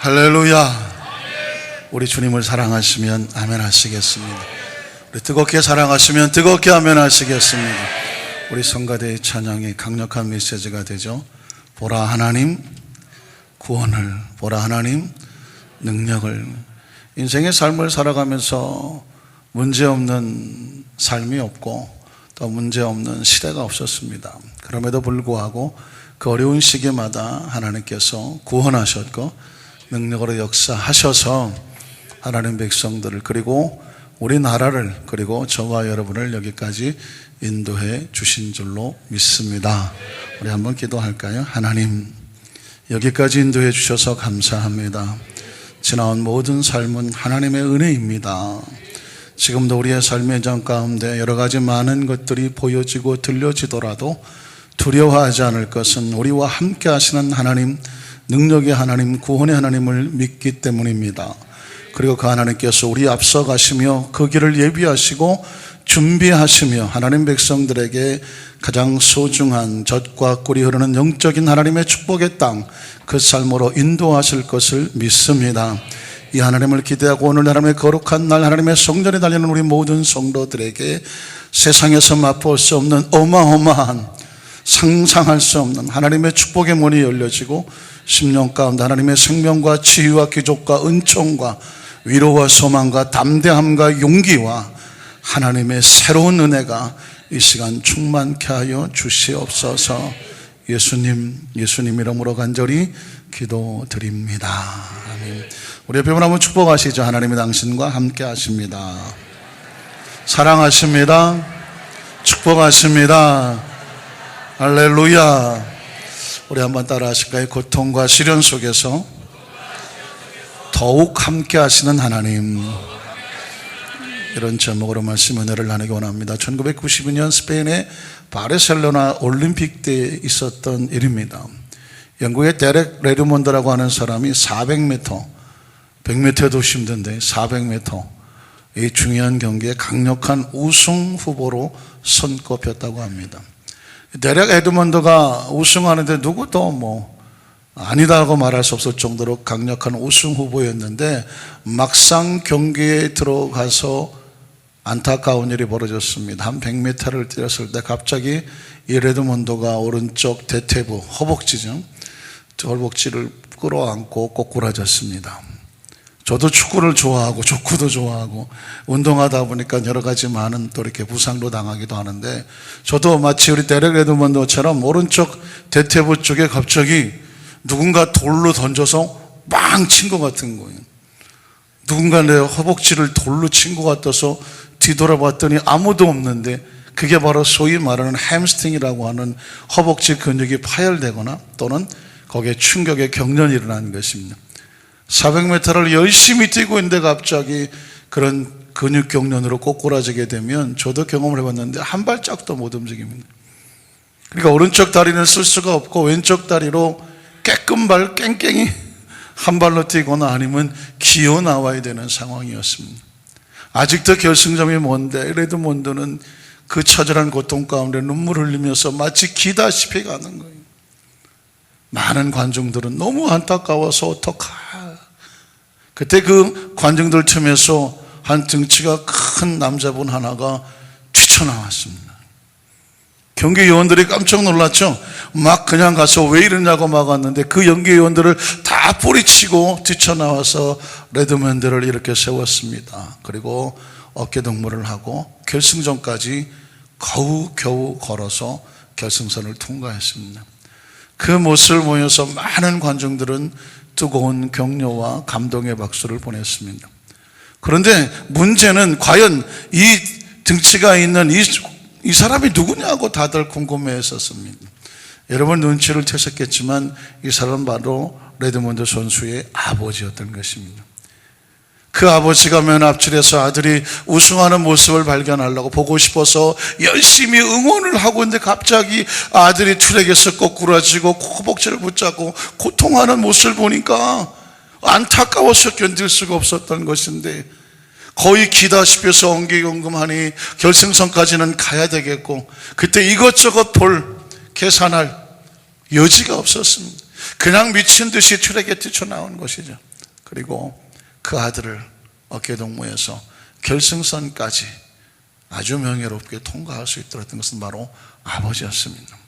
할렐루야. 우리 주님을 사랑하시면 아멘 하시겠습니다. 우리 뜨겁게 사랑하시면 뜨겁게 아멘 하시겠습니다. 우리 성가대의 찬양이 강력한 메시지가 되죠. 보라 하나님 구원을, 보라 하나님 능력을. 인생의 삶을 살아가면서 문제없는 삶이 없고 또 문제없는 시대가 없었습니다. 그럼에도 불구하고 그 어려운 시기마다 하나님께서 구원하셨고 능력으로 역사하셔서 하나님 백성들을, 그리고 우리나라를, 그리고 저와 여러분을 여기까지 인도해 주신 줄로 믿습니다. 우리 한번 기도할까요? 하나님, 여기까지 인도해 주셔서 감사합니다. 지나온 모든 삶은 하나님의 은혜입니다. 지금도 우리의 삶의 장 가운데 여러 가지 많은 것들이 보여지고 들려지더라도 두려워하지 않을 것은 우리와 함께 하시는 하나님, 능력의 하나님, 구원의 하나님을 믿기 때문입니다. 그리고 그 하나님께서 우리 앞서 가시며 그 길을 예비하시고 준비하시며 하나님 백성들에게 가장 소중한 젖과 꿀이 흐르는 영적인 하나님의 축복의 땅, 그 삶으로 인도하실 것을 믿습니다. 이 하나님을 기대하고 오늘 하나님의 거룩한 날 하나님의 성전에 달리는 우리 모든 성도들에게 세상에서 맛볼 수 없는 어마어마한, 상상할 수 없는 하나님의 축복의 문이 열려지고 10년 가운데 하나님의 생명과 치유와 기적과 은총과 위로와 소망과 담대함과 용기와 하나님의 새로운 은혜가 이 시간 충만케 하여 주시옵소서. 예수님 이름으로 간절히 기도드립니다. 아멘. 우리 옆에 분 한번 축복하시죠. 하나님이 당신과 함께 하십니다. 사랑하십니다. 축복하십니다. 할렐루야. 우리 한번 따라 하실까요? 고통과 시련 속에서 더욱 함께 하시는 하나님, 이런 제목으로 말씀 은혜를 나누기 원합니다. 1992년 스페인의 바르셀로나 올림픽 때 있었던 일입니다. 영국의 데렉 레드몬드라고 하는 사람이 400m, 100m도 힘든데 400m 이 중요한 경기에 강력한 우승 후보로 손꼽혔다고 합니다. 데렉 에드먼드가 우승하는데 누구도 아니다고 말할 수 없을 정도로 강력한 우승 후보였는데 막상 경기에 들어가서 안타까운 일이 벌어졌습니다. 한 100m를 뛰었을 때 갑자기 이 레드먼드가 오른쪽 대퇴부, 허벅지죠, 허벅지를 끌어안고 꼬꾸라졌습니다. 저도 축구를 좋아하고 축구도 좋아하고 운동하다 보니까 여러 가지 많은 또 이렇게 부상도 당하기도 하는데, 저도 마치 우리 데렉 레드먼드처럼 오른쪽 대퇴부 쪽에 갑자기 누군가 돌로 던져서 빵 친 것 같은 거예요. 누군가 내 허벅지를 돌로 친 것 같아서 뒤돌아봤더니 아무도 없는데, 그게 바로 소위 말하는 햄스트링이라고 하는 허벅지 근육이 파열되거나 또는 거기에 충격의 경련이 일어나는 것입니다. 400m를 열심히 뛰고 있는데 갑자기 그런 근육 경련으로 꼬꾸라지게 되면, 저도 경험을 해봤는데 한 발짝도 못 움직입니다. 그러니까 오른쪽 다리는 쓸 수가 없고 왼쪽 다리로 깨끗발 깽깽이 한 발로 뛰거나 아니면 기어 나와야 되는 상황이었습니다. 아직도 결승점이 먼데 레드몬드는 그 처절한 고통 가운데 눈물을 흘리면서 마치 기다시피 가는 거예요. 많은 관중들은 너무 안타까워서 어떡하. 그때 그 관중들 틈에서 한 등치가 큰 남자분 하나가 뛰쳐나왔습니다. 경기 요원들이 깜짝 놀랐죠. 막 그냥 가서 왜 이러냐고 막았는데 그 경기 요원들을 다 뿌리치고 뛰쳐나와서 레드먼드를 이렇게 세웠습니다. 그리고 어깨동무를 하고 결승전까지 겨우 걸어서 결승선을 통과했습니다. 그 모습을 보면서 많은 관중들은 뜨거운 격려와 감동의 박수를 보냈습니다. 그런데 문제는 과연 이 등치가 있는 이 사람이 누구냐고 다들 궁금해했었습니다. 여러분 눈치를 채셨겠지만 이 사람은 바로 레드몬드 선수의 아버지였던 것입니다. 그 아버지가 맨 앞줄에서 아들이 우승하는 모습을 발견하려고 보고 싶어서 열심히 응원을 하고 있는데 갑자기 아들이 트랙에서 꼬꾸라지고 허벅지를 붙잡고 고통하는 모습을 보니까 안타까워서 견딜 수가 없었던 것인데, 거의 기다시피해서 엉기경금하니 결승선까지는 가야 되겠고, 그때 이것저것 계산할 여지가 없었습니다. 그냥 미친 듯이 트랙에 뛰쳐나온 것이죠. 그리고 그 아들을 어깨동무에서 결승선까지 아주 명예롭게 통과할 수 있도록 한 것은 바로 아버지였습니다.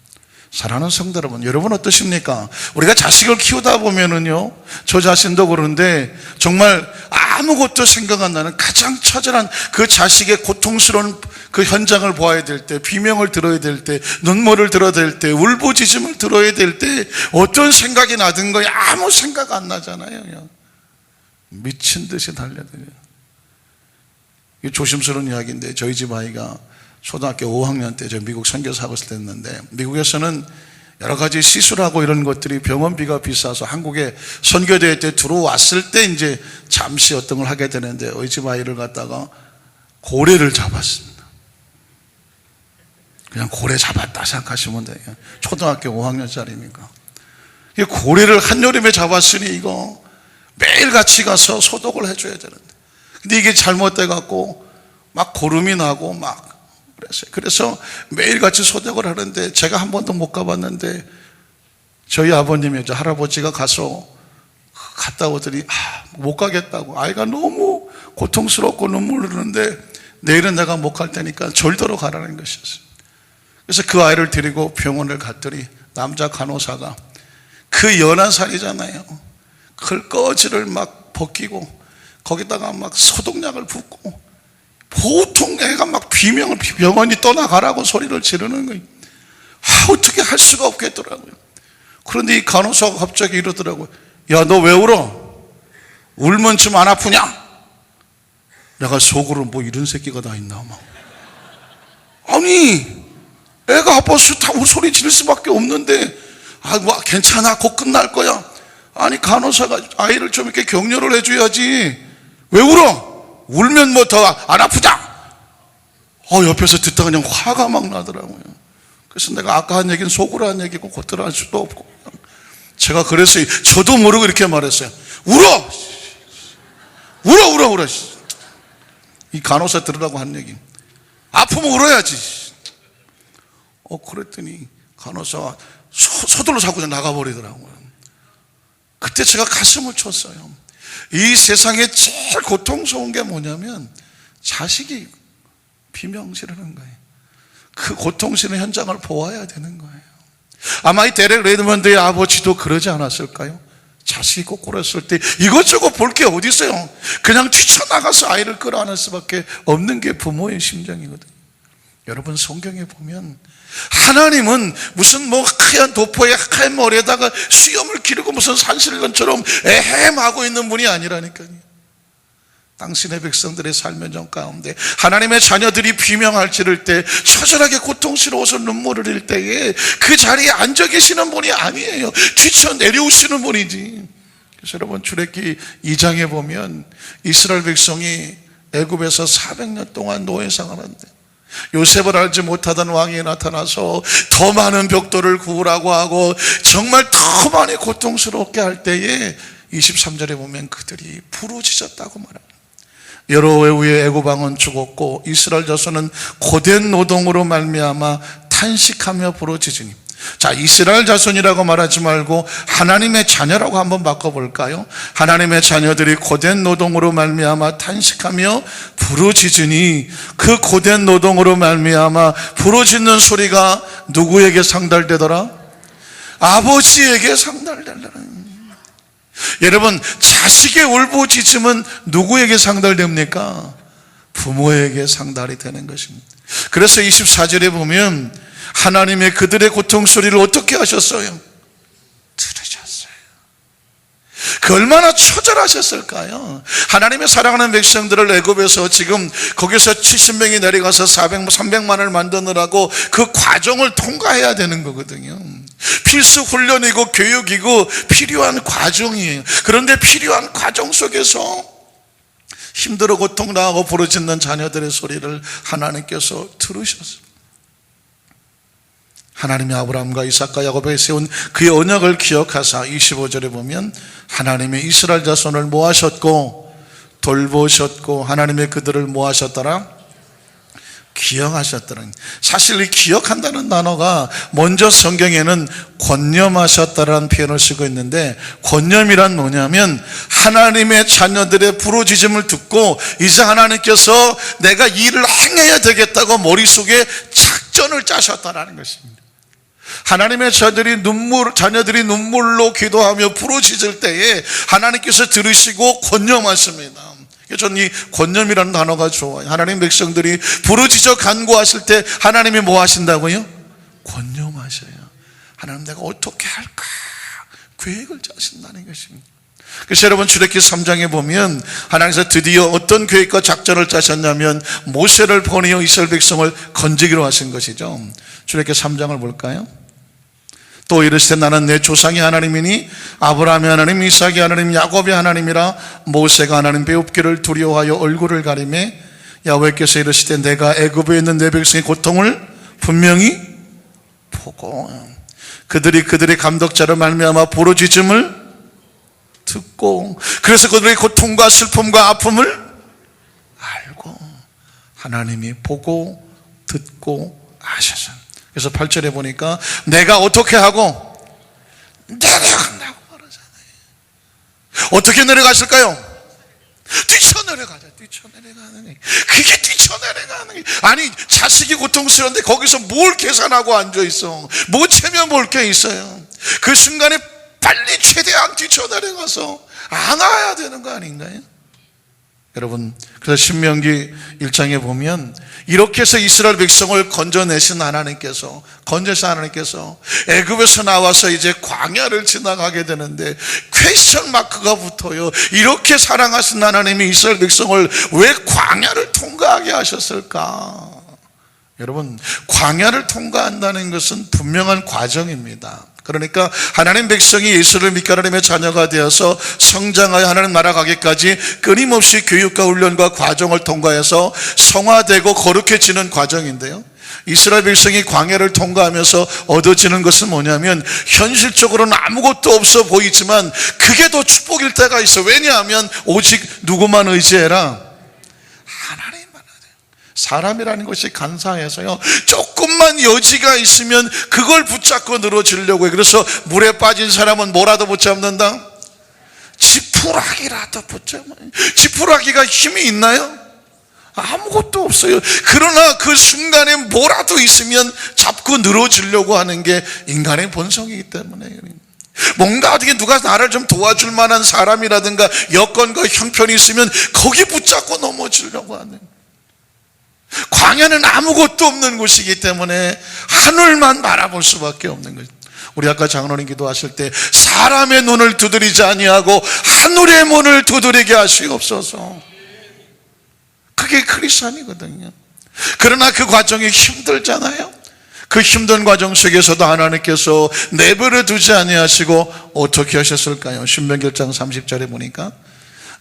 사랑하는 성도 여러분 어떠십니까? 우리가 자식을 키우다 보면은요, 저 자신도 그런데 정말 아무것도 생각 안 나는 가장 처절한 그 자식의 고통스러운 그 현장을 보아야 될 때, 비명을 들어야 될 때, 눈물을 들어야 될 때, 울부짖음을 들어야 될 때 어떤 생각이 나든 거야? 아무 생각 안 나잖아요. 그냥 미친 듯이 달려들어요. 이 조심스러운 이야기인데, 저희 집 아이가 초등학교 5학년 때 저 미국 선교사하고 있을 때 했는데, 미국에서는 여러 가지 시술하고 이런 것들이 병원비가 비싸서 한국에 선교대회 때 들어왔을 때 이제 잠시 어떤 걸 하게 되는데, 저희 집 아이를 갖다가 고래를 잡았습니다. 그냥 고래 잡았다 생각하시면 돼요. 초등학교 5학년짜리니까. 이 고래를 한여름에 잡았으니 이거 매일 같이 가서 소독을 해줘야 되는데, 근데 이게 잘못돼 갖고 막 고름이 나고 막 그랬어요. 그래서 매일같이 소독을 하는데, 제가 한 번도 못 가봤는데 저희 아버님이, 저 할아버지가 가서 갔다 오더니 못 가겠다고, 아이가 너무 고통스럽고 눈물 흐르는데 내일은 내가 못 갈 테니까 절도로 가라는 것이었어요. 그래서 그 아이를 데리고 병원을 갔더니 남자 간호사가, 그 연한 살이잖아요, 걸거지를 막 벗기고 거기다가 막 소독약을 붓고, 보통 애가 막 비명을, 병원이 떠나가라고 소리를 지르는 거예요. 어떻게 할 수가 없겠더라고요. 그런데 이 간호사가 갑자기 이러더라고요. 야, 너 왜 울어? 울면 좀 안 아프냐? 내가 속으로 뭐 이런 새끼가 다 있나 막. 아니, 애가 아파서 다 소리 지를 수밖에 없는데, 뭐 괜찮아, 곧 끝날 거야. 아니, 간호사가 아이를 좀 이렇게 격려를 해줘야지. 왜 울어? 울면 뭐 더 안 아프다. 옆에서 듣다가 그냥 화가 막 나더라고요. 그래서 내가 아까 한 얘기는 속으로 한 얘기고 겉으로 할 수도 없고, 제가 그래서 저도 모르고 이렇게 말했어요. 울어! 울어! 이 간호사 들으라고 한 얘기. 아프면 울어야지. 그랬더니 간호사가 서둘러 자고 그냥 나가버리더라고요. 그때 제가 가슴을 쳤어요. 이 세상에 제일 고통스러운 게 뭐냐면 자식이 비명 지르는 거예요. 그 고통스러운 현장을 보아야 되는 거예요. 아마 이 데렉 레드먼드의 아버지도 그러지 않았을까요? 자식이 꼬꾸랐을 때 이것저것 볼 게 어디 있어요? 그냥 뛰쳐나가서 아이를 끌어안을 수밖에 없는 게 부모의 심정이거든요. 여러분, 성경에 보면 하나님은 무슨 뭐 하얀 도포에 하얀 머리에다가 수염을 기르고 무슨 산신령처럼 애헴하고 있는 분이 아니라니까요. 당신의 백성들의 삶의 정 가운데 하나님의 자녀들이 비명을 지를 때, 처절하게 고통스러워서 눈물을 흘릴 때에 그 자리에 앉아 계시는 분이 아니에요. 뛰쳐 내려오시는 분이지. 그래서 여러분, 출애굽기 2장에 보면 이스라엘 백성이 애굽에서 400년 동안 노예 생활하는데, 요셉을 알지 못하던 왕이 나타나서 더 많은 벽돌을 구우라고 하고 정말 더 많이 고통스럽게 할 때에 23절에 보면 그들이 부르짖었다고 말합니다. 여러 해 후에 애굽 왕은 죽었고 이스라엘 자손은 고된 노동으로 말미암아 탄식하며 부르짖으니. 자, 이스라엘 자손이라고 말하지 말고 하나님의 자녀라고 한번 바꿔볼까요? 하나님의 자녀들이 고된 노동으로 말미암아 탄식하며 부르짖으니, 그 고된 노동으로 말미암아 부르짖는 소리가 누구에게 상달되더라? 아버지에게 상달되더라. 여러분, 자식의 울부짖음은 누구에게 상달됩니까? 부모에게 상달이 되는 것입니다. 그래서 24절에 보면 하나님의 그들의 고통 소리를 어떻게 하셨어요? 들으셨어요. 그 얼마나 처절하셨을까요? 하나님의 사랑하는 백성들을 애굽에서 지금 거기서 70명이 내려가서 300만을 만드느라고 그 과정을 통과해야 되는 거거든요. 필수 훈련이고 교육이고 필요한 과정이에요. 그런데 필요한 과정 속에서 힘들어 고통당하고 부르짖는 자녀들의 소리를 하나님께서 들으셨어요. 하나님이 아브라함과 이삭과 야곱에게 세운 그의 언약을 기억하사 25절에 보면 하나님이 이스라엘 자손을 모아셨고 돌보셨고 하나님의 그들을 모아셨더라? 기억하셨다는, 사실 이 기억한다는 단어가 먼저 성경에는 권념하셨다라는 표현을 쓰고 있는데, 권념이란 뭐냐면 하나님의 자녀들의 부르짖음을 듣고 이제 하나님께서 내가 이 일을 행해야 되겠다고 머릿속에 작전을 짜셨다라는 것입니다. 하나님의 자녀들이 눈물로 기도하며 부르짖을 때에 하나님께서 들으시고 권념하십니다. 저는 이 권념이라는 단어가 좋아요. 하나님 백성들이 부르짖어 간구하실 때 하나님이 뭐 하신다고요? 권념하셔요. 하나님, 내가 어떻게 할까? 계획을 짜신다는 것입니다. 그래서 여러분, 출애굽기 3장에 보면 하나님께서 드디어 어떤 계획과 작전을 짜셨냐면 모세를 보내어 이스라엘 백성을 건지기로 하신 것이죠. 출애굽기 3장을 볼까요? 또 이르시되 나는 내 조상의 하나님이니 아브라함의 하나님, 이삭의 하나님, 야곱의 하나님이라. 모세가 하나님 배웁기를 두려워하여 얼굴을 가리매 야훼께서 이르시되 내가 애굽에 있는 내 백성의 고통을 분명히 보고 그들의 감독자로 말미암아 부르짖음을 듣고, 그래서 그들의 고통과 슬픔과 아픔을 알고 하나님이 보고 듣고 아셔서. 그래서 8절에 보니까 내가 어떻게 하고 내려간다고 말하잖아요. 어떻게 내려가실까요? 뛰쳐내려가자. 뛰쳐내려가는 게, 그게 뛰쳐내려가는 게. 아니, 자식이 고통스러운데 거기서 뭘 계산하고 앉아있어? 뭐 체면 볼 게 있어요? 그 순간에 빨리 최대한 뛰쳐내려가서 안아야 되는 거 아닌가요? 여러분, 그래서 신명기 1장에 보면 이렇게 해서 이스라엘 백성을 건져내신 하나님께서 애굽에서 나와서 이제 광야를 지나가게 되는데 퀘스천 마크가 붙어요. 이렇게 사랑하신 하나님이 이스라엘 백성을 왜 광야를 통과하게 하셨을까? 여러분, 광야를 통과한다는 것은 분명한 과정입니다. 그러니까 하나님 백성이 예수를 믿고 하나님의 자녀가 되어서 성장하여 하나님 나라 가기까지 끊임없이 교육과 훈련과 과정을 통과해서 성화되고 거룩해지는 과정인데요, 이스라엘 백성이 광야를 통과하면서 얻어지는 것은 뭐냐면 현실적으로는 아무것도 없어 보이지만 그게 더 축복일 때가 있어. 왜냐하면 오직 누구만 의지해라? 하나님. 사람이라는 것이 간사해서요, 조금만 여지가 있으면 그걸 붙잡고 늘어지려고 해요. 그래서 물에 빠진 사람은 뭐라도 붙잡는다? 지푸라기라도 붙잡아요. 지푸라기가 힘이 있나요? 아무것도 없어요. 그러나 그 순간에 뭐라도 있으면 잡고 늘어지려고 하는 게 인간의 본성이기 때문에, 뭔가 어떻게 누가 나를 좀 도와줄 만한 사람이라든가 여건과 형편이 있으면 거기 붙잡고 넘어지려고 하는. 광야는 아무것도 없는 곳이기 때문에 하늘만 바라볼 수밖에 없는 거죠. 우리 아까 장로님 기도하실 때 사람의 눈을 두드리지 아니하고 하늘의 문을 두드리게 하시옵소서. 그게 크리스찬이거든요. 그러나 그 과정이 힘들잖아요. 그 힘든 과정 속에서도 하나님께서 내버려 두지 아니하시고 어떻게 하셨을까요? 신명기 1장 30절에 보니까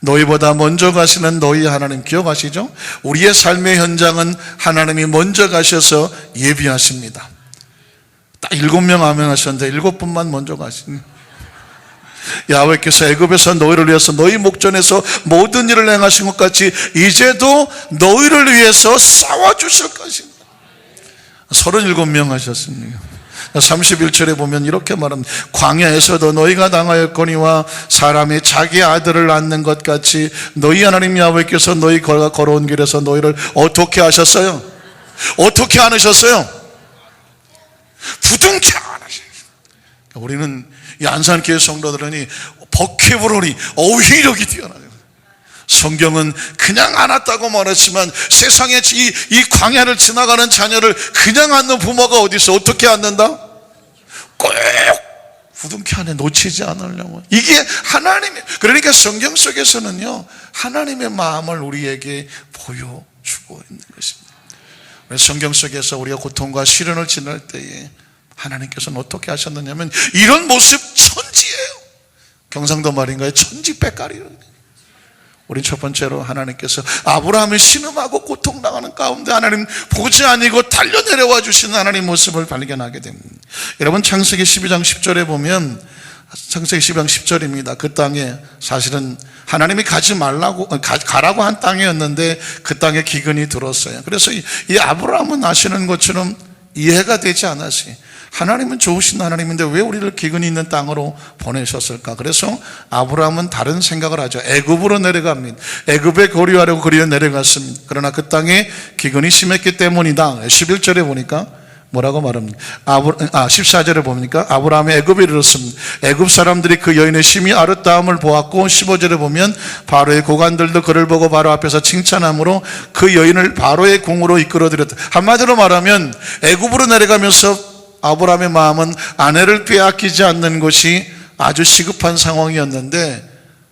너희보다 먼저 가시는 너희 하나님, 기억하시죠? 우리의 삶의 현장은 하나님이 먼저 가셔서 예비하십니다. 딱 7명 아멘하셨는데 7분만 먼저 가시네. 야훼께서 애굽에서 너희를 위해서 너희 목전에서 모든 일을 행하신 것 같이 이제도 너희를 위해서 싸워주실 것입니다. 37명 하셨습니다. 31절에 보면 이렇게 말합니다. 광야에서도 너희가 당하였거니와 사람이 자기 아들을 낳는 것 같이 너희 하나님 야훼께서 너희 걸어온 길에서 너희를 어떻게 하셨어요? 어떻게 안으셨어요? 부둥켜 안으셨어요. 우리는 이 안산교회 성도들은 버케브론이 어휘력이 뛰어나요. 성경은 그냥 안았다고 말했지만 세상에 이 광야를 지나가는 자녀를 그냥 안는 부모가 어디 있어? 어떻게 안는다? 꼭 부둥켜 안에 놓치지 않으려고. 이게 하나님의, 그러니까 성경 속에서는요, 하나님의 마음을 우리에게 보여주고 있는 것입니다. 성경 속에서 우리가 고통과 시련을 지날 때에 하나님께서는 어떻게 하셨느냐면 이런 모습 천지예요. 경상도 말인가요? 천지백갈이에요. 우리 첫 번째로 하나님께서 아브라함이 신음하고 고통당하는 가운데 하나님 보지 아니고 달려내려와 주시는 하나님 모습을 발견하게 됩니다. 여러분, 창세기 12장 10절에 보면, 창세기 12장 10절입니다. 그 땅에 사실은 하나님이 가라고 한 땅이었는데 그 땅에 기근이 들었어요. 그래서 이 아브라함은 아시는 것처럼 이해가 되지 않았어요. 하나님은 좋으신 하나님인데 왜 우리를 기근이 있는 땅으로 보내셨을까? 그래서 아브라함은 다른 생각을 하죠. 애굽으로 내려갑니다. 애굽에 거류하려고 그리어 내려갔습니다. 그러나 그 땅에 기근이 심했기 때문이다. 11절에 보니까 뭐라고 말합니까? 14절에 보니까 아브라함이 애굽에 이르렀습니다. 애굽 사람들이 그 여인의 심히 아름다움을 보았고 15절에 보면 바로의 고관들도 그를 보고 바로 앞에서 칭찬함으로 그 여인을 바로의 궁으로 이끌어들였다. 한마디로 말하면 애굽으로 내려가면서 아브라함의 마음은 아내를 빼앗기지 않는 것이 아주 시급한 상황이었는데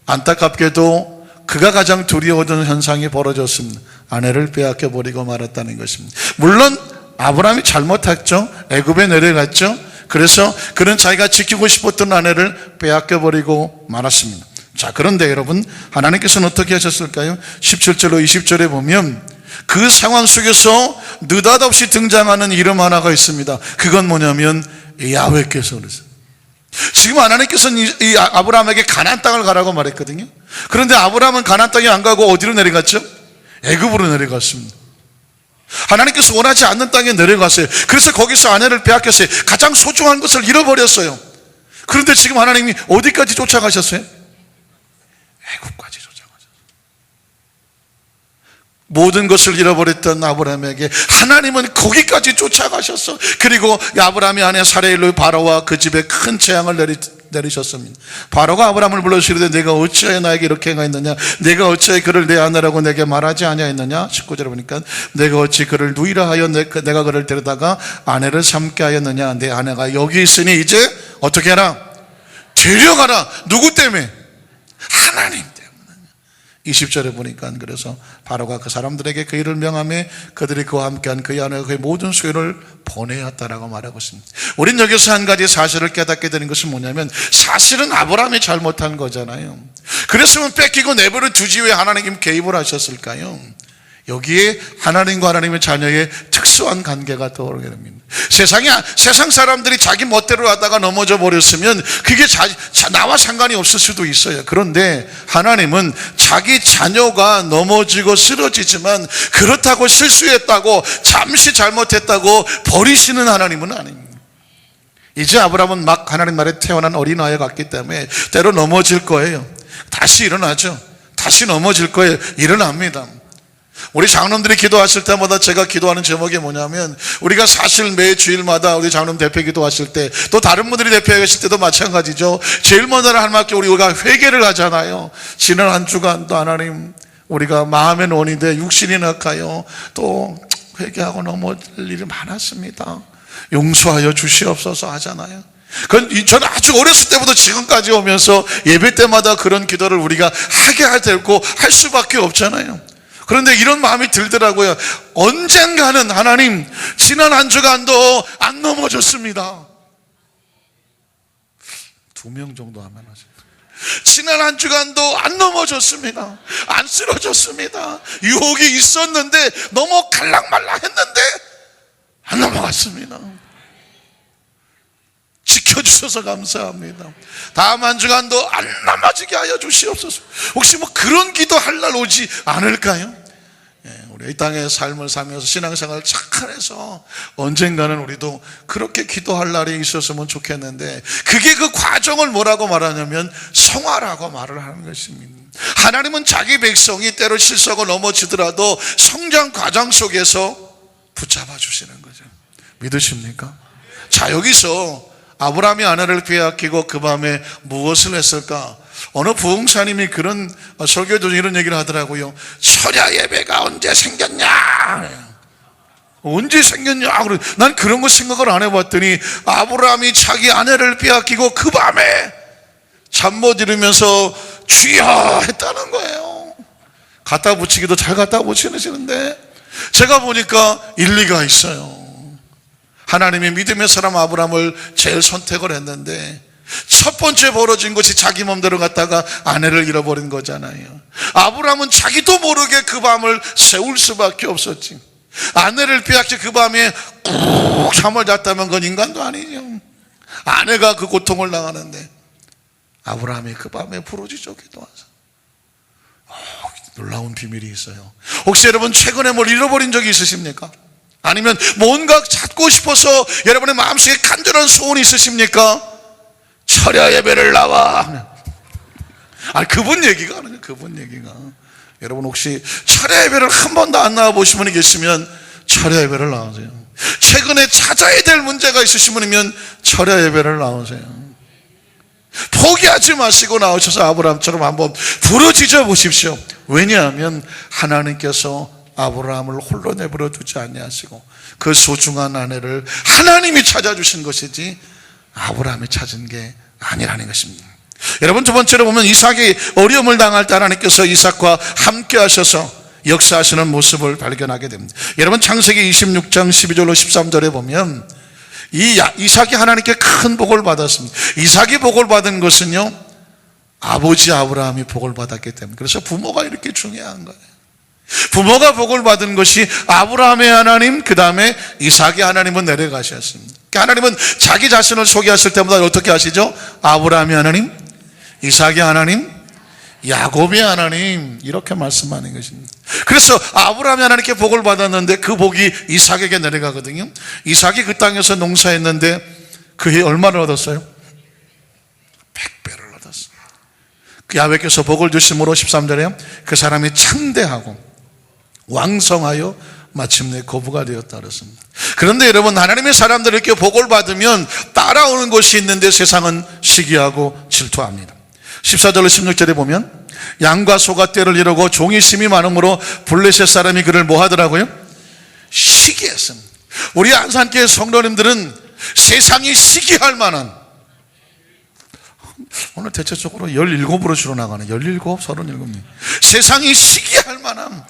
안타깝게도 그가 가장 두려워하던 현상이 벌어졌습니다. 아내를 빼앗겨 버리고 말았다는 것입니다. 물론 아브라함이 잘못했죠. 애굽에 내려갔죠. 그래서 그는 자기가 지키고 싶었던 아내를 빼앗겨 버리고 말았습니다. 자, 그런데 여러분, 하나님께서는 어떻게 하셨을까요? 17절로 20절에 보면 그 상황 속에서 느닷없이 등장하는 이름 하나가 있습니다. 그건 뭐냐면 야훼께서 그랬어요. 지금 하나님께서는 이 아브라함에게 가나안 땅을 가라고 말했거든요. 그런데 아브라함은 가나안 땅에 안 가고 어디로 내려갔죠? 애굽으로 내려갔습니다. 하나님께서 원하지 않는 땅에 내려갔어요. 그래서 거기서 아내를 빼앗겼어요. 가장 소중한 것을 잃어버렸어요. 그런데 지금 하나님이 어디까지 쫓아가셨어요? 애굽까지 쫓아가셨어요. 모든 것을 잃어버렸던 아브라함에게 하나님은 거기까지 쫓아가셨어. 그리고 아브라함이 아내 사레일로 바로와 그 집에 큰 재앙을 내리셨습니다. 바로가 아브라함을 불러서 이르되 내가 어찌하여 나에게 이렇게 행하였느냐? 내가 어찌하여 그를 내 아내라고 내게 말하지 아니하였느냐? 19절에 보니까 내가 어찌 그를 누이라 하여 내가 그를 데려다가 아내를 삼게 하였느냐? 내 아내가 여기 있으니 이제 어떻게 해라? 데려가라. 누구 때문에? 하나님 때문에. 20절에 보니까 그래서 바로가 그 사람들에게 그 일을 명하며 그들이 그와 함께한 그의 아내가 그의 모든 소유를 보내었다라고 말하고 있습니다. 우린 여기서 한 가지 사실을 깨닫게 되는 것은 뭐냐면 사실은 아브라함이 잘못한 거잖아요. 그랬으면 뺏기고 내버려 두지 왜 하나님 개입을 하셨을까요? 여기에 하나님과 하나님의 자녀의 특수한 관계가 떠오르게 됩니다. 세상 사람들이 자기 멋대로 하다가 넘어져 버렸으면 그게 나와 상관이 없을 수도 있어요. 그런데 하나님은 자기 자녀가 넘어지고 쓰러지지만 그렇다고 실수했다고 잠시 잘못했다고 버리시는 하나님은 아닙니다. 이제 아브라함은 막 하나님 나라에 태어난 어린아이 같기 때문에 때로 넘어질 거예요. 다시 일어나죠. 다시 넘어질 거예요. 일어납니다. 우리 장로님들이 기도하실 때마다 제가 기도하는 제목이 뭐냐면 우리가 사실 매 주일마다 우리 장로님 대표 기도하실 때 또 다른 분들이 대표해 계실 때도 마찬가지죠. 제일 먼저 하나님께 우리가 회개를 하잖아요. 지난 한 주간도 하나님 우리가 마음의 논인데 육신이 낙하여 또 회개하고 넘어질 일이 많았습니다. 용서하여 주시옵소서 하잖아요. 저는 아주 어렸을 때부터 지금까지 오면서 예배 때마다 그런 기도를 우리가 하게 되고 할 수밖에 없잖아요. 그런데 이런 마음이 들더라고요. 언젠가는 하나님 지난 한 주간도 안 넘어졌습니다. 2명 정도 하면 하세요. 지난 한 주간도 안 넘어졌습니다. 안 쓰러졌습니다. 유혹이 있었는데 너무 갈랑말랑했는데 안 넘어갔습니다. 지켜주셔서 감사합니다. 다음 한 주간도 안 넘어지게 하여 주시옵소서. 혹시 뭐 그런 기도 할 날 오지 않을까요? 우리 이 땅의 삶을 살면서 신앙생활을 착해서 언젠가는 우리도 그렇게 기도할 날이 있었으면 좋겠는데 그게 그 과정을 뭐라고 말하냐면 성화라고 말을 하는 것입니다. 하나님은 자기 백성이 때로 실수하고 넘어지더라도 성장 과정 속에서 붙잡아 주시는 거죠. 믿으십니까? 자, 여기서 아브라함이 아내를 빼앗기고 그 밤에 무엇을 했을까? 어느 부흥사님이 그런 설교도 이런 얘기를 하더라고요. 설야 예배가 언제 생겼냐? 언제 생겼냐? 난 그런 거 생각을 안 해봤더니 아브라함이 자기 아내를 빼앗기고 그 밤에 잠 못 이루면서 주여 했다는 거예요. 갖다 붙이기도 잘 갖다 붙이시는데 제가 보니까 일리가 있어요. 하나님이 믿음의 사람 아브라함을 제일 선택을 했는데 첫 번째 벌어진 것이 자기 맘대로 갔다가 아내를 잃어버린 거잖아요. 아브라함은 자기도 모르게 그 밤을 세울 수밖에 없었지. 아내를 빼앗기 그 밤에 꾹 잠을 잤다면 그건 인간도 아니죠. 아내가 그 고통을 당하는데 아브라함이 그 밤에 부르짖어 기도하서 놀라운 비밀이 있어요. 혹시 여러분 최근에 뭘 잃어버린 적이 있으십니까? 아니면 뭔가 찾고 싶어서 여러분의 마음속에 간절한 소원이 있으십니까? 철야 예배를 나와. 그분 얘기가 아니에요. 그분 얘기가. 여러분 혹시 철야 예배를 한 번도 안 나와 보신 분이 계시면 철야 예배를 나오세요. 최근에 찾아야 될 문제가 있으신 분이면 철야 예배를 나오세요. 포기하지 마시고 나오셔서 아브라함처럼 한번 부르짖어 보십시오. 왜냐하면 하나님께서 아브라함을 홀로 내버려 두지 아니하시고 그 소중한 아내를 하나님이 찾아주신 것이지 아브라함이 찾은 게 아니라는 것입니다. 여러분, 두 번째로 보면 이삭이 어려움을 당할 때 하나님께서 이삭과 함께 하셔서 역사하시는 모습을 발견하게 됩니다. 여러분, 창세기 26장 12절로 13절에 보면 이삭이 하나님께 큰 복을 받았습니다. 이삭이 복을 받은 것은요, 아버지 아브라함이 복을 받았기 때문에. 그래서 부모가 이렇게 중요한 거예요. 부모가 복을 받은 것이 아브라함의 하나님, 그 다음에 이삭의 하나님은 내려가셨습니다. 하나님은 자기 자신을 소개하실 때마다 어떻게 하시죠? 아브라함의 하나님, 이삭의 하나님, 야곱의 하나님, 이렇게 말씀하는 것입니다. 그래서 아브라함이 하나님께 복을 받았는데 그 복이 이삭에게 내려가거든요. 이삭이 그 땅에서 농사했는데 그 해 얼마를 얻었어요? 100배를 얻었어요. 그 야훼께서 복을 주심으로 13절에 그 사람이 창대하고 왕성하여 마침내 거부가 되었다 그랬습니다. 그런데 여러분, 하나님의 사람들이 이렇게 복을 받으면 따라오는 것이 있는데 세상은 시기하고 질투합니다. 14절로 16절에 보면 양과 소가 떼를 이루고 종이 심이 많으므로 블레셋 사람이 그를 뭐 하더라고요? 시기했습니다. 우리 안산교회 성도님들은 세상이 시기할 만한, 오늘 대체적으로 17으로 주로 나가네. 17, 37명. 세상이 시기할 만한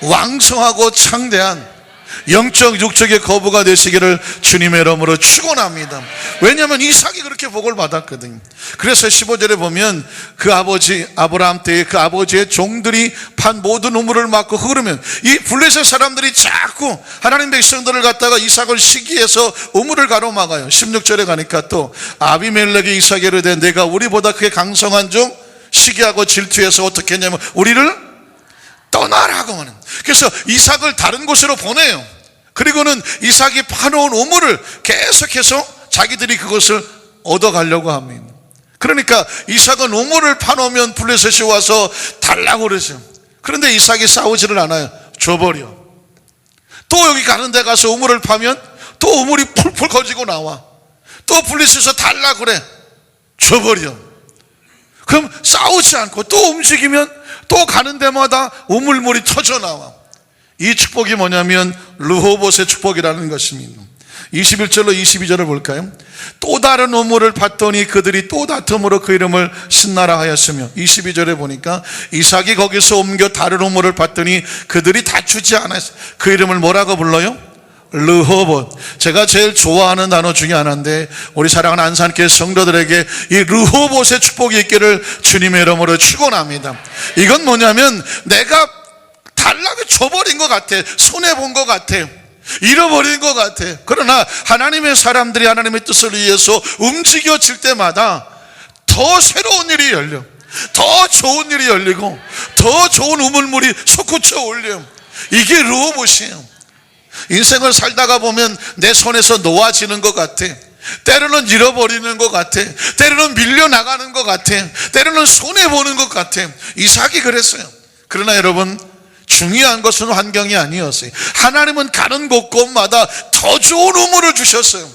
왕성하고 창대한 영적 육적의 거부가 되시기를 주님의 이름으로 축원합니다. 왜냐하면 이삭이 그렇게 복을 받았거든요. 그래서 15절에 보면 그 아버지 아브라함 때에 그 아버지의 종들이 판 모든 우물을 막고 흐르면 이 블레셋 사람들이 자꾸 하나님 백성들을 갖다가 이삭을 시기해서 우물을 가로막아요. 16절에 가니까 또 아비멜렉이 이삭에게 이르되 내가 우리보다 그의 강성한 종 시기하고 질투해서 어떻게 했냐면 우리를 떠나라고 하는. 그래서 이삭을 다른 곳으로 보내요. 그리고는 이삭이 파놓은 우물을 계속해서 자기들이 그것을 얻어가려고 합니다. 그러니까 이삭은 우물을 파놓으면 블레셋이 와서 달라고 그러죠. 그런데 이삭이 싸우지를 않아요. 줘버려. 또 여기 가는 데 가서 우물을 파면 또 우물이 풀풀 커지고 나와. 또 블레셋에서 달라고 그래. 줘버려. 그럼 싸우지 않고 또 움직이면 또 가는 데마다 우물물이 터져 나와. 이 축복이 뭐냐면 르호봇의 축복이라는 것입니다. 21절로 22절을 볼까요? 또 다른 우물을 봤더니 그들이 또 다툼으로 그 이름을 신나라 하였으며 22절에 보니까 이삭이 거기서 옮겨 다른 우물을 봤더니 그들이 다투지 않았어요. 그 이름을 뭐라고 불러요? 르호봇. 제가 제일 좋아하는 단어 중에 하나인데 우리 사랑하는 안산교회 성도들에게 이 르호봇의 축복이 있기를 주님의 이름으로 축원합니다. 이건 뭐냐면 내가 달라고 줘버린 것 같아. 손해본 것 같아. 잃어버린 것 같아. 그러나 하나님의 사람들이 하나님의 뜻을 위해서 움직여질 때마다 더 새로운 일이 열려. 더 좋은 일이 열리고 더 좋은 우물물이 솟구쳐 올려. 이게 르호봇이에요. 인생을 살다가 보면 내 손에서 놓아지는 것 같아. 때로는 잃어버리는 것 같아. 때로는 밀려나가는 것 같아. 때로는 손해보는 것 같아. 이삭이 그랬어요. 그러나 여러분, 중요한 것은 환경이 아니었어요. 하나님은 가는 곳곳마다 더 좋은 우물을 주셨어요.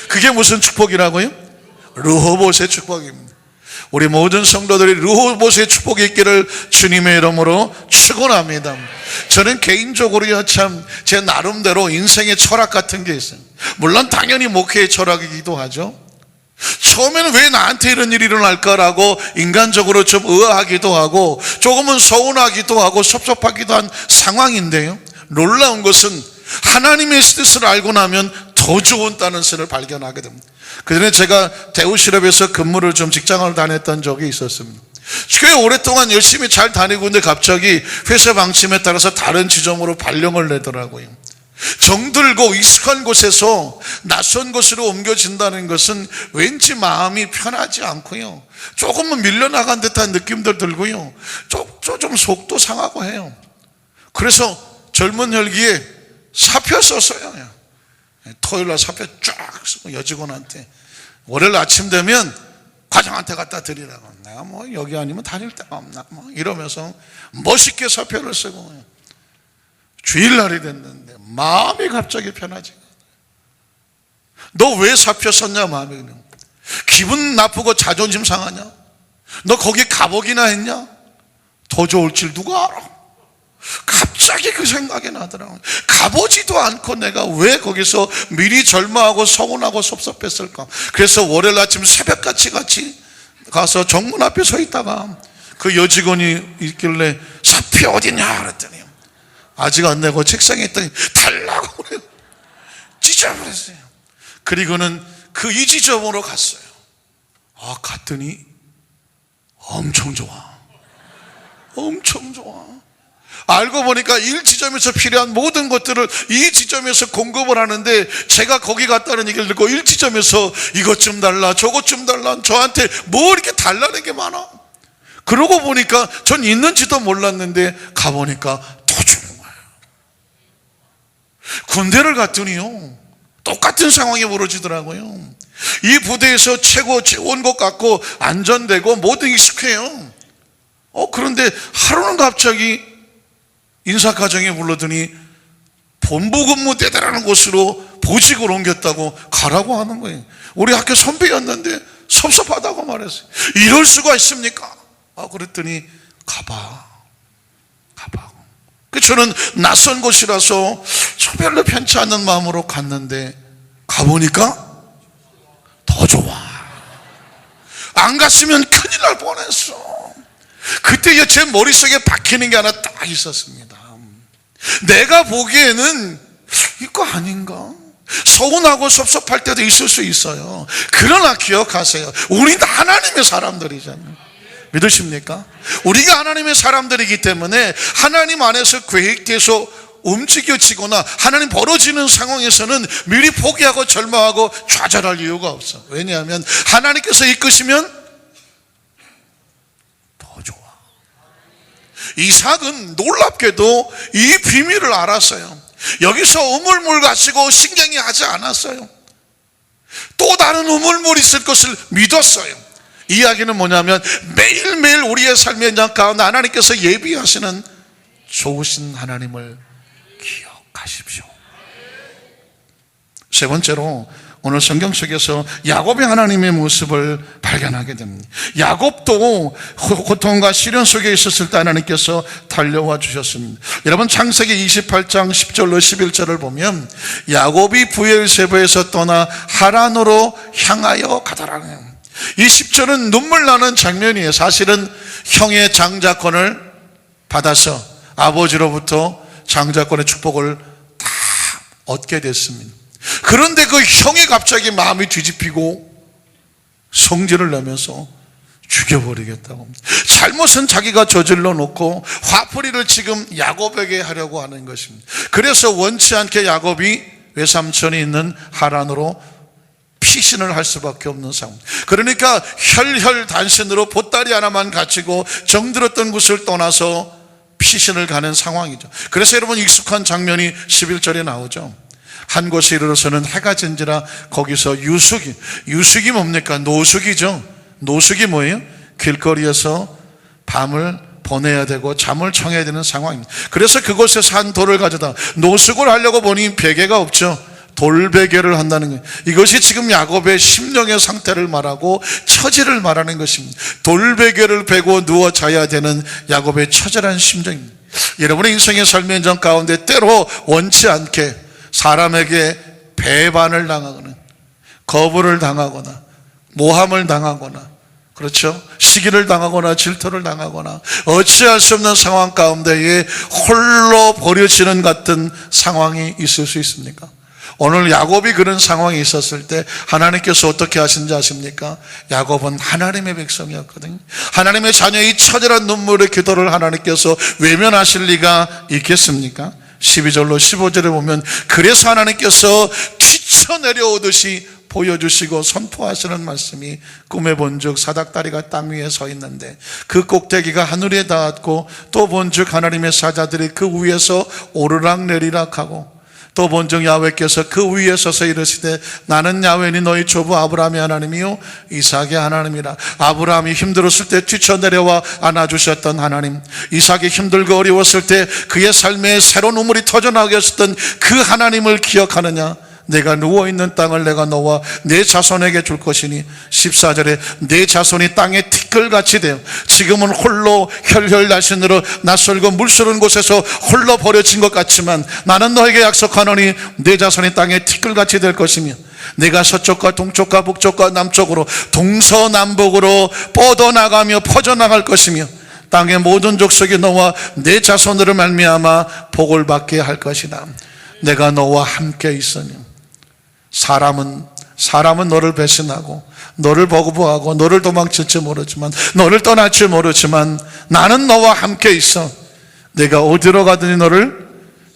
그게 무슨 축복이라고요? 르호봇의 축복입니다. 우리 모든 성도들이 르호봇의 축복이 있기를 주님의 이름으로 축원합니다. 저는 개인적으로요, 참 제 나름대로 인생의 철학 같은 게 있어요. 물론 당연히 목회의 철학이기도 하죠. 처음에는 왜 나한테 이런 일이 일어날까라고 인간적으로 좀 의아하기도 하고 조금은 서운하기도 하고 섭섭하기도 한 상황인데요, 놀라운 것은 하나님의 뜻을 알고 나면 더 좋은 뜻을 발견하게 됩니다. 그 전에 제가 대우실업에서 근무를 좀 직장을 다녔던 적이 있었습니다. 꽤 오랫동안 열심히 잘 다니고 있는데 갑자기 회사 방침에 따라서 다른 지점으로 발령을 내더라고요. 정들고 익숙한 곳에서 낯선 곳으로 옮겨진다는 것은 왠지 마음이 편하지 않고요, 조금은 밀려나간 듯한 느낌도 들고요, 좀 속도 상하고 해요. 그래서 젊은 혈기에 사표 썼어요. 토요일날 사표 쫙 쓰고 여직원한테 월요일 아침 되면 과장한테 갖다 드리라고. 내가 뭐 여기 아니면 다닐 데가 없나 뭐 이러면서 멋있게 사표를 쓰고, 주일날이 됐는데 마음이 갑자기 편하지. 너 왜 사표 썼냐? 마음이 그냥 기분 나쁘고 자존심 상하냐? 너 거기 가보기나 했냐? 더 좋을 줄 누가 알아? 갑자기 그 생각이 나더라고요. 가보지도 않고 내가 왜 거기서 미리 절망하고 서운하고 섭섭했을까? 그래서 월요일 아침 새벽같이 가서 정문 앞에 서 있다가 그 여직원이 있길래 사표 어디냐 그랬더니 아직 안 내고 책상에 있더니 달라고 그래요. 찢어버렸어요. 그리고는 그 이 지점으로 갔어요. 갔더니 엄청 좋아. 엄청 좋아. 알고 보니까 1지점에서 필요한 모든 것들을 2지점에서 공급을 하는데, 제가 거기 갔다는 얘기를 듣고 1지점에서 이것 좀 달라 저것 좀 달라, 저한테 뭐 이렇게 달라는 게 많아. 그러고 보니까 전 있는지도 몰랐는데 가보니까 더 좋은 거예요. 군대를 갔더니요 똑같은 상황이 벌어지더라고요. 이 부대에서 최고 좋은 것 같고 안전되고 모든 게 익숙해요. 그런데 하루는 갑자기 인사과정에 불러더니 본부 근무대라는 곳으로 보직을 옮겼다고 가라고 하는 거예요. 우리 학교 선배였는데 섭섭하다고 말했어요. 이럴 수가 있습니까? 그랬더니 가봐. 저는 낯선 곳이라서 별로 편치 않는 마음으로 갔는데 가보니까 더 좋아. 안 갔으면 큰일 날 뻔했어. 그때 제 머릿속에 박히는 게 하나 딱 있었습니다. 내가 보기에는 이거 아닌가? 서운하고 섭섭할 때도 있을 수 있어요. 그러나 기억하세요, 우리는 하나님의 사람들이잖아요. 믿으십니까? 우리가 하나님의 사람들이기 때문에 하나님 안에서 계획돼서 움직여지거나 하나님 벌어지는 상황에서는 미리 포기하고 절망하고 좌절할 이유가 없어. 왜냐하면 하나님께서 이끄시면 더 좋아. 이삭은 놀랍게도 이 비밀을 알았어요. 여기서 우물물 가지고 신경이 하지 않았어요. 또 다른 우물물이 있을 것을 믿었어요. 이 이야기는 뭐냐면 매일매일 우리의 삶의 장 가운데 하나님께서 예비하시는 좋으신 하나님을 기억하십시오. 세 번째로 오늘 성경 속에서 야곱의 하나님의 모습을 발견하게 됩니다. 야곱도 고통과 시련 속에 있었을 때 하나님께서 달려와 주셨습니다. 여러분 창세기 28장 10절로 11절을 보면 야곱이 브엘세바에서 떠나 하란으로 향하여 가더라. 이 10절은 눈물 나는 장면이에요. 사실은 형의 장자권을 받아서 아버지로부터 장자권의 축복을 다 얻게 됐습니다. 그런데 그 형이 갑자기 마음이 뒤집히고 성질을 내면서 죽여버리겠다고 합니다. 잘못은 자기가 저질러 놓고 화풀이를 지금 야곱에게 하려고 하는 것입니다. 그래서 원치 않게 야곱이 외삼촌이 있는 하란으로 피신을 할 수밖에 없는 상황. 그러니까 혈혈단신으로 보따리 하나만 가지고 정들었던 곳을 떠나서 피신을 가는 상황이죠. 그래서 여러분 익숙한 장면이 11절에 나오죠. 한 곳에 이르러서는 해가 진지라 거기서 유숙이 뭡니까? 노숙이죠. 노숙이 뭐예요? 길거리에서 밤을 보내야 되고 잠을 청해야 되는 상황입니다. 그래서 그곳에서 한 돌을 가져다 노숙을 하려고 보니 베개가 없죠. 돌베개를 한다는 거예요. 이것이 지금 야곱의 심령의 상태를 말하고 처지를 말하는 것입니다. 돌베개를 베고 누워 자야 되는 야곱의 처절한 심정입니다. 여러분의 인생의 삶의 현장 가운데 때로 원치 않게 사람에게 배반을 당하거나 거부를 당하거나 모함을 당하거나, 그렇죠? 시기를 당하거나 질투를 당하거나 어찌할 수 없는 상황 가운데에 홀로 버려지는 같은 상황이 있을 수 있습니까? 오늘 야곱이 그런 상황에 있었을 때 하나님께서 어떻게 하신지 아십니까? 야곱은 하나님의 백성이었거든요. 하나님의 자녀의 처절한 눈물의 기도를 하나님께서 외면하실 리가 있겠습니까? 12절로 15절에 보면 그래서 하나님께서 지쳐 내려오듯이 보여주시고 선포하시는 말씀이 꿈에 본즉 사닥다리가 땅 위에 서 있는데 그 꼭대기가 하늘에 닿았고 또 본즉 하나님의 사자들이 그 위에서 오르락내리락 하고 또 본즉 야훼께서 그 위에 서서 이르시되 나는 야훼니 너희 조부 아브라함의 하나님이요 이삭의 하나님이라. 아브라함이 힘들었을 때 뛰쳐내려와 안아주셨던 하나님, 이삭이 힘들고 어려웠을 때 그의 삶에 새로운 우물이 터져나오게 했었던 그 하나님을 기억하느냐? 내가 누워있는 땅을 내가 너와 내 자손에게 줄 것이니 14절에 내 자손이 땅에 티끌같이 되어 지금은 홀로 혈혈날신으로 낯설고 물스러운 곳에서 홀로 버려진 것 같지만 나는 너에게 약속하노니 내 자손이 땅에 티끌같이 될 것이며 내가 서쪽과 동쪽과 북쪽과 남쪽으로 동서남북으로 뻗어나가며 퍼져나갈 것이며 땅의 모든 족속이 너와 내 자손으로 말미암아 복을 받게 할 것이다. 내가 너와 함께 있으니 사람은 너를 배신하고 너를 버거워하고 너를 도망칠지 모르지만 너를 떠날지 모르지만 나는 너와 함께 있어 내가 어디로 가든지 너를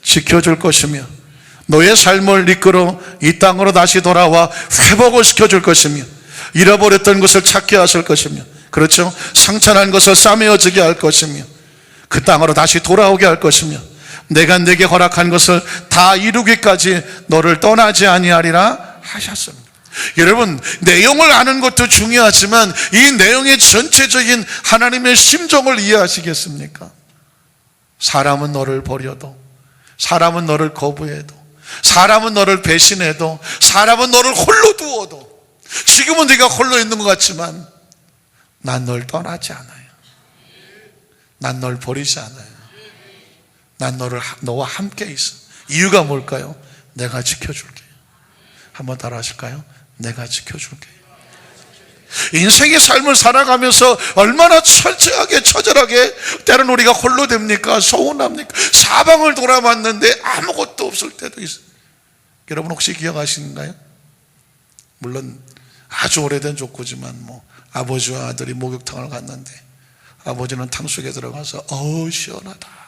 지켜줄 것이며 너의 삶을 이끌어 이 땅으로 다시 돌아와 회복을 시켜줄 것이며 잃어버렸던 것을 찾게 하실 것이며, 그렇죠? 상처난 것을 싸매어지게 할 것이며 그 땅으로 다시 돌아오게 할 것이며 내가 내게 허락한 것을 다 이루기까지 너를 떠나지 아니하리라 하셨습니다. 여러분, 내용을 아는 것도 중요하지만 이 내용의 전체적인 하나님의 심정을 이해하시겠습니까? 사람은 너를 버려도, 사람은 너를 거부해도, 사람은 너를 배신해도, 사람은 너를 홀로 두어도, 지금은 네가 홀로 있는 것 같지만 난 널 떠나지 않아요. 난 널 버리지 않아요. 난 너와 함께 있어. 이유가 뭘까요? 내가 지켜줄게. 한번 따라 하실까요? 내가 지켜줄게. 인생의 삶을 살아가면서 얼마나 철저하게 처절하게 때로는 우리가 홀로 됩니까? 서운합니까? 사방을 돌아봤는데 아무것도 없을 때도 있어요. 여러분 혹시 기억하시는가요? 물론 아주 오래된 족구지만 아버지와 아들이 목욕탕을 갔는데 아버지는 탕속에 들어가서 시원하다.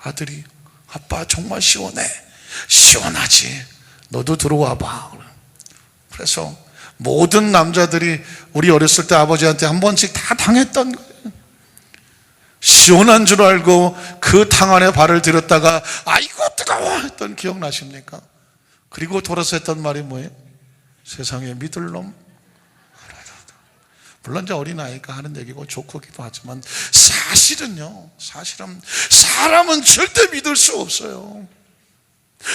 아들이 아빠 정말 시원해. 시원하지. 너도 들어와 봐. 그래서 모든 남자들이 우리 어렸을 때 아버지한테 한 번씩 다 당했던 거예요. 시원한 줄 알고 그 탕 안에 발을 들였다가 아이고 뜨거워 했던 기억 나십니까? 그리고 돌아서 했던 말이 뭐예요? 세상에 믿을 놈. 물론 이제 어린아이가 하는 얘기고 좋고기도 하지만 사실은 사람은 절대 믿을 수 없어요.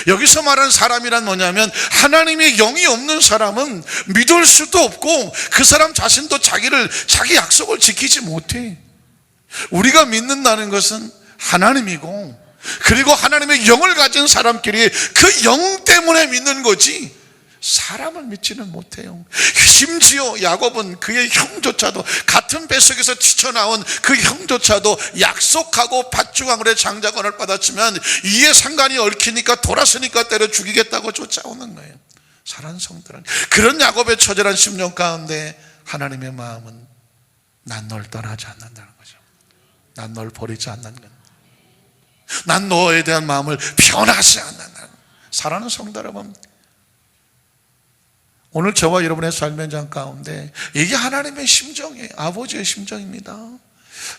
여기서 말하는 사람이란 뭐냐면 하나님의 영이 없는 사람은 믿을 수도 없고 그 사람 자신도 자기 약속을 지키지 못해. 우리가 믿는다는 것은 하나님이고 그리고 하나님의 영을 가진 사람끼리 그 영 때문에 믿는 거지 사람을 믿지는 못해요. 심지어 야곱은 그의 형조차도 같은 뱃속에서 튀쳐나온 그 형조차도 약속하고 밭주강으로의 장자권을 받았지만 이에 상관이 얽히니까 돌았으니까 때려 죽이겠다고 쫓아오는 거예요. 사랑하는 성도들, 그런 야곱의 처절한 심령 가운데 하나님의 마음은 난 널 떠나지 않는다는 거죠. 난 널 버리지 않는다는 거예요. 난 너에 대한 마음을 변하지 않는다는 거예요. 사랑하는 성도 여러분, 오늘 저와 여러분의 삶의 현장 가운데 이게 하나님의 심정이에요. 아버지의 심정입니다.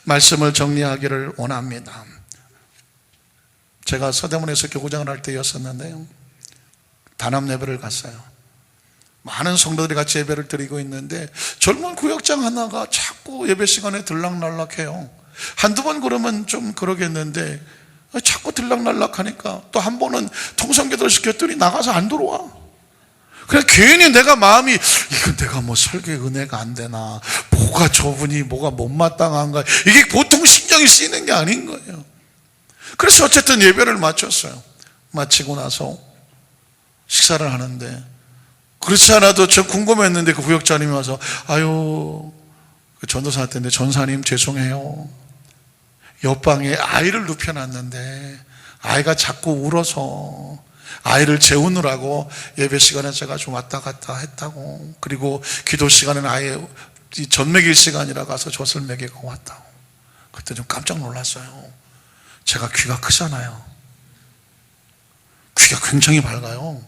말씀을 정리하기를 원합니다. 제가 서대문에서 교구장을 할 때였었는데요, 단합 예배를 갔어요. 많은 성도들이 같이 예배를 드리고 있는데 젊은 구역장 하나가 자꾸 예배 시간에 들락날락해요. 한두 번 그러면 좀 그러겠는데 자꾸 들락날락하니까 또 한 번은 통성기도를 시켰더니 나가서 안 들어와. 그냥 괜히 내가 마음이 이건 내가 설교에 은혜가 안 되나, 뭐가 좁으니 뭐가 못마땅한가, 이게 보통 신경이 쓰이는 게 아닌 거예요. 그래서 어쨌든 예배를 마쳤어요. 마치고 나서 식사를 하는데 그렇지 않아도 저 궁금했는데 그 구역장님이 와서 아유, 그 전도사한테 전사님 죄송해요, 옆방에 아이를 눕혀놨는데 아이가 자꾸 울어서 아이를 재우느라고 예배 시간에 제가 좀 왔다 갔다 했다고, 그리고 기도 시간에는 아예 전 먹일 시간이라 가서 젖을 먹이고 왔다고. 그때 좀 깜짝 놀랐어요. 제가 귀가 크잖아요. 귀가 굉장히 밝아요.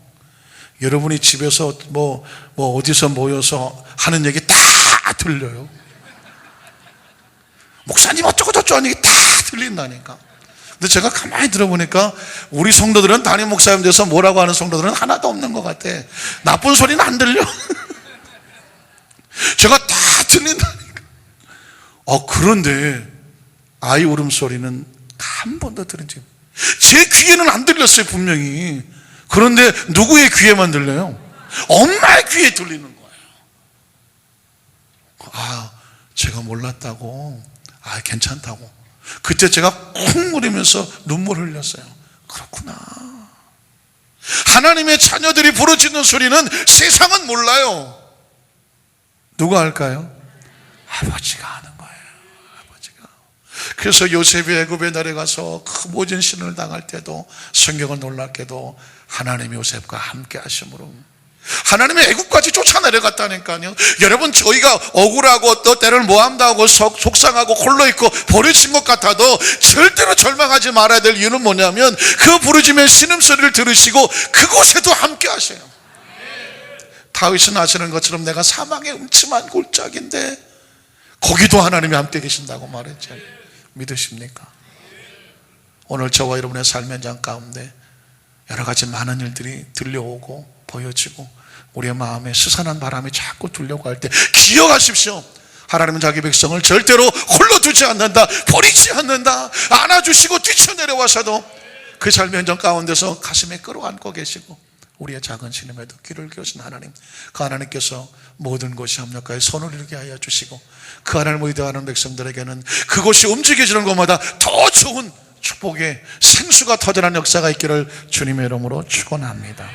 여러분이 집에서 뭐 어디서 모여서 하는 얘기 다 들려요. 목사님 어쩌고 저쩌고 하는 얘기 다 들린다니까. 근데 제가 가만히 들어보니까 우리 성도들은 담임 목사님 돼서 뭐라고 하는 성도들은 하나도 없는 것 같아. 나쁜 소리는 안 들려. 제가 다 들린다니까. 그런데 아이 울음소리는 한 번도 들은 적 없어요. 제 귀에는 안 들렸어요, 분명히. 그런데 누구의 귀에만 들려요? 엄마의 귀에 들리는 거예요. 제가 몰랐다고. 괜찮다고. 그때 제가 쿵 울으면서 눈물 흘렸어요. 그렇구나. 하나님의 자녀들이 부르짖는 소리는 세상은 몰라요. 누가 알까요? 아버지가 아는 거예요. 아버지가. 그래서 요셉이 애굽에 내려가서 그 모진 신을 당할 때도 성경은 놀랍게도 하나님이 요셉과 함께 하심으로 하나님의 애굽까지 쫓아 내려갔다니까요. 여러분, 저희가 억울하고 또 때로는 모함당하고 속상하고 홀로 있고 버려진 것 같아도 절대로 절망하지 말아야 될 이유는 뭐냐면 그 부르짖음의 신음소리를 들으시고 그곳에도 함께 하세요. 다윗은 아시는 것처럼 내가 사망의 음침한 골짜기인데 거기도 하나님이 함께 계신다고 말했죠. 믿으십니까? 오늘 저와 여러분의 삶의 현장 가운데 여러 가지 많은 일들이 들려오고 보여지고 우리의 마음에 스산한 바람이 자꾸 들려고 할 때 기억하십시오. 하나님은 자기 백성을 절대로 홀로 두지 않는다. 버리지 않는다. 안아주시고 뛰쳐내려와서도 그 삶의 현장 가운데서 가슴에 끌어안고 계시고 우리의 작은 신음에도 귀를 기울이신 하나님, 그 하나님께서 모든 것이 합력하여 손을 이루게 하여 주시고 그 하나님을 의뢰하는 백성들에게는 그곳이 움직여지는 것마다 더 좋은 축복의 생수가 터져나는 역사가 있기를 주님의 이름으로 축원합니다.